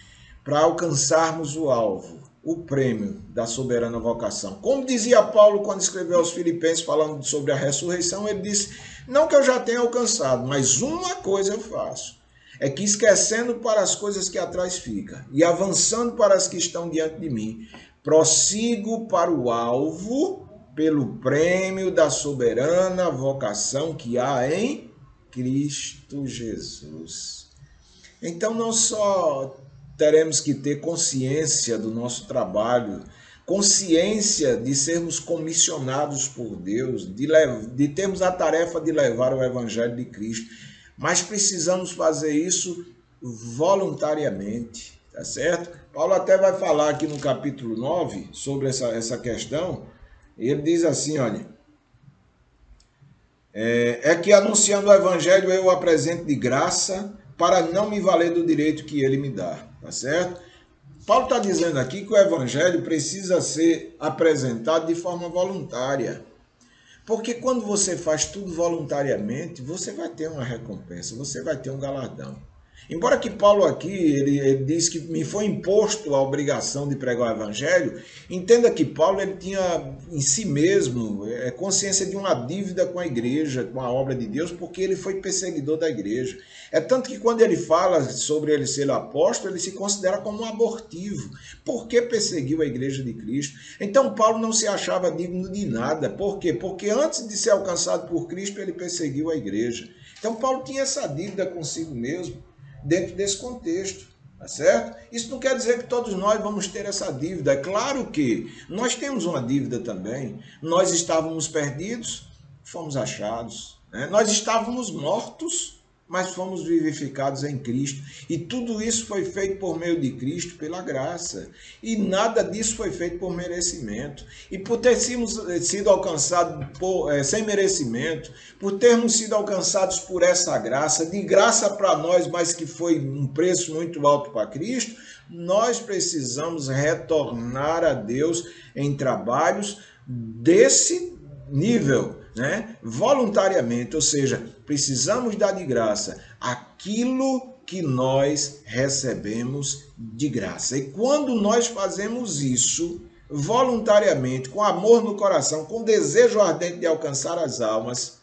Speaker 5: para alcançarmos o alvo, o prêmio da soberana vocação. Como dizia Paulo quando escreveu aos Filipenses falando sobre a ressurreição, ele disse: não que eu já tenha alcançado, mas uma coisa eu faço, é que esquecendo para as coisas que atrás ficam e avançando para as que estão diante de mim, prossigo para o alvo pelo prêmio da soberana vocação que há em Cristo Jesus. Então não só teremos que ter consciência do nosso trabalho, consciência de sermos comissionados por Deus, de termos a tarefa de levar o Evangelho de Cristo, mas precisamos fazer isso voluntariamente, tá certo? Paulo até vai falar aqui no capítulo 9 sobre essa questão. Ele diz assim, olha: é que anunciando o Evangelho eu o apresento de graça, para não me valer do direito que ele me dá. Tá certo? Paulo está dizendo aqui que o Evangelho precisa ser apresentado de forma voluntária. Porque quando você faz tudo voluntariamente, você vai ter uma recompensa, você vai ter um galardão. Embora que Paulo aqui, ele diz que me foi imposto a obrigação de pregar o Evangelho, entenda que Paulo ele tinha em si mesmo consciência de uma dívida com a igreja, com a obra de Deus, porque ele foi perseguidor da igreja. É tanto que quando ele fala sobre ele ser apóstolo, ele se considera como um abortivo, porque perseguiu a igreja de Cristo. Então Paulo não se achava digno de nada. Por quê? Porque antes de ser alcançado por Cristo, ele perseguiu a igreja. Então Paulo tinha essa dívida consigo mesmo, dentro desse contexto, tá certo? Isso não quer dizer que todos nós vamos ter essa dívida. É claro que nós temos uma dívida também. Nós estávamos perdidos, fomos achados, né? Nós estávamos mortos, mas fomos vivificados em Cristo. E tudo isso foi feito por meio de Cristo, pela graça. E nada disso foi feito por merecimento. E por termos sido alcançados sem merecimento, por termos sido alcançados por essa graça, de graça para nós, mas que foi um preço muito alto para Cristo, nós precisamos retornar a Deus em trabalhos desse nível, né? Voluntariamente, ou seja, precisamos dar de graça aquilo que nós recebemos de graça. E quando nós fazemos isso voluntariamente, com amor no coração, com desejo ardente de alcançar as almas,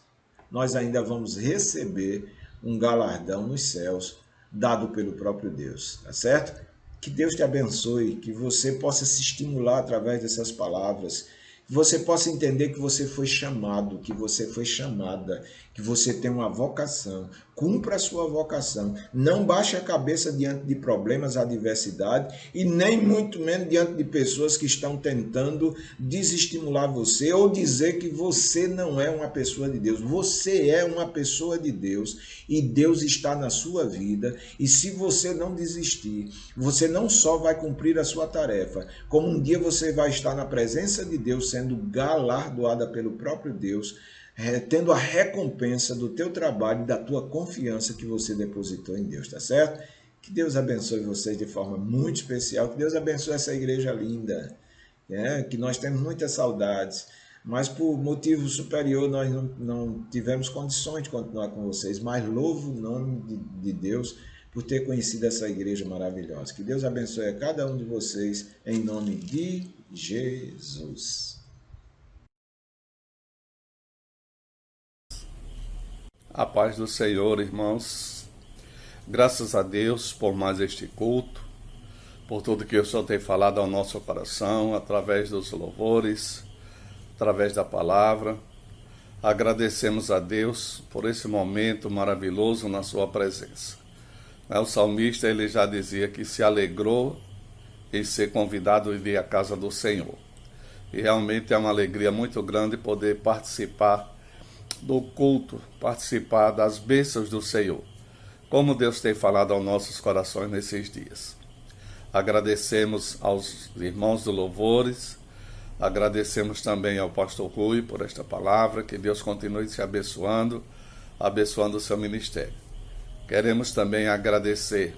Speaker 5: nós ainda vamos receber um galardão nos céus, dado pelo próprio Deus, tá certo? Que Deus te abençoe, que você possa se estimular através dessas palavras, que você possa entender que você foi chamado, que você foi chamada, que você tem uma vocação, cumpra a sua vocação, não baixe a cabeça diante de problemas, adversidade e nem muito menos diante de pessoas que estão tentando desestimular você ou dizer que você não é uma pessoa de Deus. Você é uma pessoa de Deus e Deus está na sua vida, e se você não desistir, você não só vai cumprir a sua tarefa, como um dia você vai estar na presença de Deus sendo galardoada pelo próprio Deus, tendo a recompensa do teu trabalho e da tua confiança que você depositou em Deus, tá certo? Que Deus abençoe vocês de forma muito especial, que Deus abençoe essa igreja linda, que nós temos muitas saudades, mas por motivo superior nós não tivemos condições de continuar com vocês, mas louvo o nome de Deus por ter conhecido essa igreja maravilhosa. Que Deus abençoe a cada um de vocês, em nome de Jesus.
Speaker 6: A paz do Senhor, irmãos. Graças a Deus por mais este culto, por tudo que o Senhor tem falado ao nosso coração, através dos louvores, através da palavra. Agradecemos a Deus por esse momento maravilhoso na sua presença. O salmista, ele já dizia que se alegrou em ser convidado a ir à casa do Senhor. E realmente é uma alegria muito grande poder participar do culto, participar das bênçãos do Senhor, como Deus tem falado aos nossos corações nesses dias. Agradecemos aos irmãos do Louvores, agradecemos também ao pastor Rui por esta palavra, que Deus continue se abençoando o seu ministério. Queremos também agradecer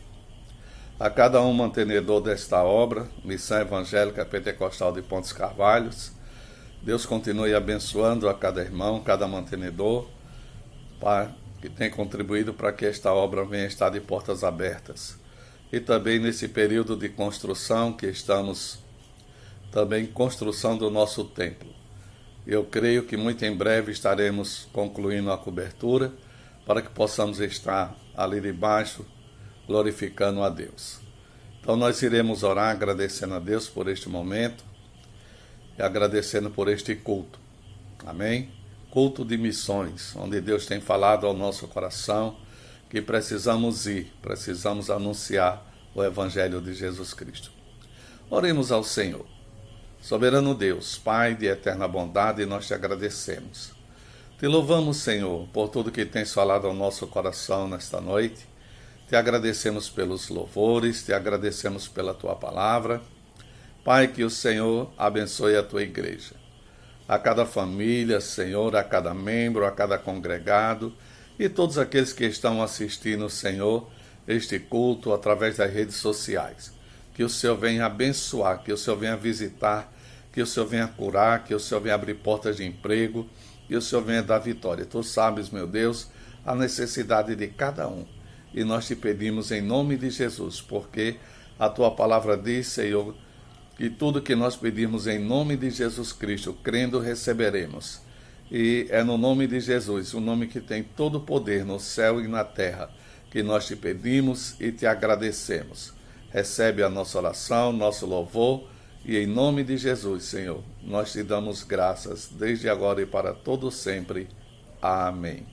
Speaker 6: a cada um mantenedor desta obra, Missão Evangélica Pentecostal de Pontes Carvalhos. Deus continue abençoando a cada irmão, cada mantenedor, que tem contribuído para que esta obra venha estar de portas abertas. E também nesse período de construção, que estamos também em construção do nosso templo. Eu creio que muito em breve estaremos concluindo a cobertura, para que possamos estar ali debaixo, glorificando a Deus. Então nós iremos orar agradecendo a Deus por este momento, e agradecendo por este culto. Amém? Culto de missões, onde Deus tem falado ao nosso coração que precisamos ir, precisamos anunciar o Evangelho de Jesus Cristo. Oremos ao Senhor. Soberano Deus, Pai de eterna bondade, nós te agradecemos. Te louvamos, Senhor, por tudo que tens falado ao nosso coração nesta noite. Te agradecemos pelos louvores, te agradecemos pela tua palavra. Pai, que o Senhor abençoe a tua igreja, a cada família, Senhor, a cada membro, a cada congregado e todos aqueles que estão assistindo, Senhor, este culto através das redes sociais. Que o Senhor venha abençoar, que o Senhor venha visitar, que o Senhor venha curar, que o Senhor venha abrir portas de emprego, que o Senhor venha dar vitória. Tu sabes, meu Deus, a necessidade de cada um. E nós te pedimos em nome de Jesus, porque a tua palavra diz, Senhor, que tudo que nós pedirmos em nome de Jesus Cristo, crendo, receberemos. E é no nome de Jesus, o nome que tem todo o poder no céu e na terra, que nós te pedimos e te agradecemos. Recebe a nossa oração, nosso louvor, e em nome de Jesus, Senhor, nós te damos graças, desde agora e para todo sempre. Amém.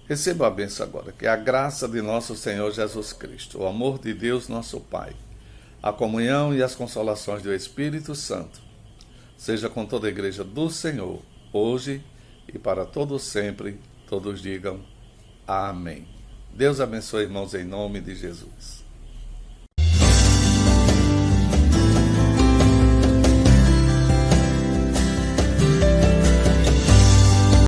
Speaker 6: Receba a bênção agora, que a graça de nosso Senhor Jesus Cristo, o amor de Deus nosso Pai, a comunhão e as consolações do Espírito Santo, seja com toda a igreja do Senhor, hoje e para todo sempre. Todos digam amém. Deus abençoe, irmãos, em nome de Jesus.